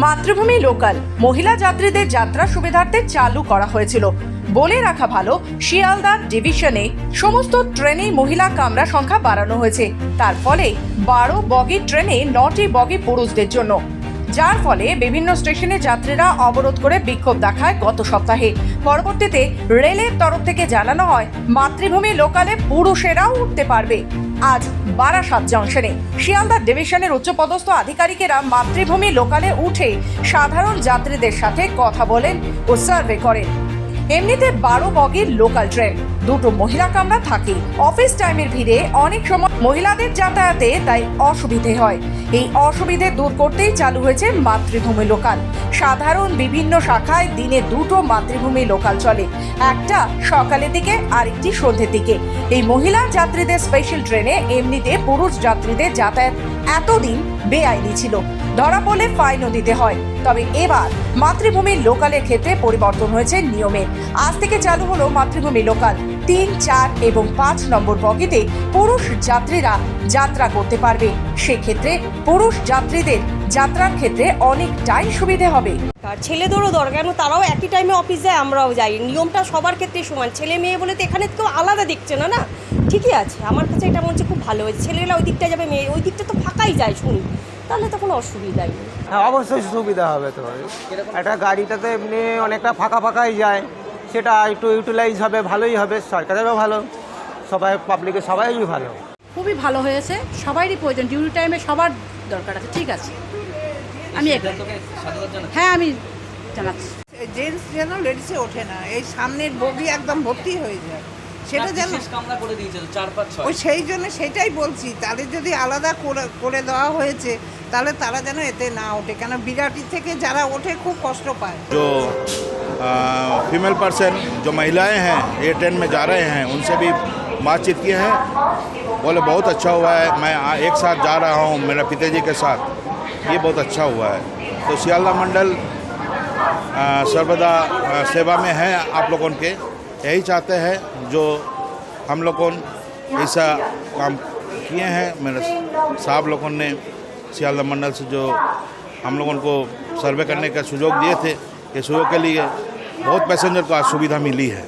মাতৃভূমি লোকাল মহিলা যাত্রীদের যাত্রা সুবিধার্থে চালু করা হয়েছিল। বলে রাখা ভালো, শিয়ালদা ডিভিশনে সমস্ত ট্রেনেই মহিলা কামরা সংখ্যা বাড়ানো হয়েছে। তার ফলে 12 বগি ট্রেনে 9টি বগি পুরুষদের জন্য, যার ফলে বিভিন্ন স্টেশনে যাত্রীরা অবরোধ করে বিক্ষোভ দেখায় গত সপ্তাহে। পরবর্তীতে রেলের তরফ থেকে জানানো হয় মাতৃভূমি লোকালে পুরুষেরাও উঠতে পারবে। আজ বারাসাত জংশনে শিয়ালদা ডিভিশনের উচ্চপদস্থ আধিকারিকেরা মাতৃভূমি লোকালে উঠে সাধারণ যাত্রীদের সাথে কথা বলেন ও সার্ভে করেন। এমনিতে 12 বগির লোকাল ট্রেন, 2টো মহিলা কামরা থাকে। অফিস টাইমের ভিড়ে অনেক সময় মহিলাদের যাতায়াতে তাই অসুবিধে হয়। এই অসুবিধে দূর করতেই চালু হয়েছে মাতৃভূমি লোকাল। সাধারণ বিভিন্ন শাখায় দিনে 2টো মাতৃভূমি লোকাল চলে, একটা সকালের দিকে আর একটি সন্ধ্যের দিকে। এই মহিলা যাত্রীদের স্পেশাল ট্রেনে এমনিতে পুরুষ যাত্রীদের যাতায়াত এতদিন বেআইনি ছিল, ধরা পড়লে ফাইনও দিতে হয়। তবে এবার মাতৃভূমি লোকালের ক্ষেত্রে পরিবর্তন হয়েছে নিয়মে। আজ থেকে চালু হলো মাতৃভূমি লোকাল। 3, 4 এবং 5 নম্বর বগিতে পুরুষ যাত্রীরা যাত্রা করতে পারবে। সেক্ষেত্রে পুরুষ যাত্রীদের যাত্রার ক্ষেত্রে অনেকটাই সুবিধে হবে। আর ছেলেদেরও দরকার, কেন তারাও একই টাইমে অফিস যায়, আমরাও যাই। নিয়মটা সবার ক্ষেত্রে সমান। ছেলে মেয়ে বলে তো এখানে কেউ আলাদা দেখছে না, না ঠিকই আছে। আমার কাছে এটা মনে হচ্ছে খুব ভালো হয়েছে। ছেলেরা ওই দিকটা যাবে, মেয়ে ওই দিকটা তো ফাঁকাই যায় শুনি, তাহলে তো কোনো অসুবিধাই নেই। হ্যাঁ, অবশ্যই সুবিধা হবে। তো একটা গাড়িটাতে এমনি অনেকটা ফাঁকা ফাঁকাই যায়, সেটা একটু ইউটিলাইজ হবে, ভালোই হবে। সরকারেরও ভালো, সবাই পাবলিকের সবাই ভালো। খুবই ভালো হয়েছে, সবারই প্রয়োজন। ডিউটি টাইমে সবার দরকার আছে, ঠিক আছে। আমি হ্যাঁ আমি জানাচ্ছি। জেন্টস যেন লেডিসে ওঠে না, এই সামনের বগি একদম ভর্তি হয়ে যায়, সেটা যেন ওই সেই জন্য সেটাই বলছি, তাদের যদি আলাদা করে দেওয়া হয়েছে তাহলে তারা যেন এতে না ওঠে, কেন বিরাটি থেকে যারা ওঠে খুব কষ্ট পায়। जो फीमेल पर्सन जो महिलाएं हैं ये ट्रेन में जा रहे हैं, उनसे भी बातचीत किए हैं, बोले बहुत अच्छा हुआ है, मैं एक साथ जा रहा हूँ मेरे पिताजी के साथ, ये बहुत अच्छा हुआ है। तो सियालदा मंडल सर्वदा सेवा में है आप लोगों के, यही चाहते हैं जो हम लोगों ऐसा काम किए हैं। मेरे साहब लोगों ने सियालदा मंडल से जो हम लोगों को सर्वे करने का सुयोग दिए थे, ये सुयोग के लिए बहुत पैसेंजर को आज सुविधा मिली है।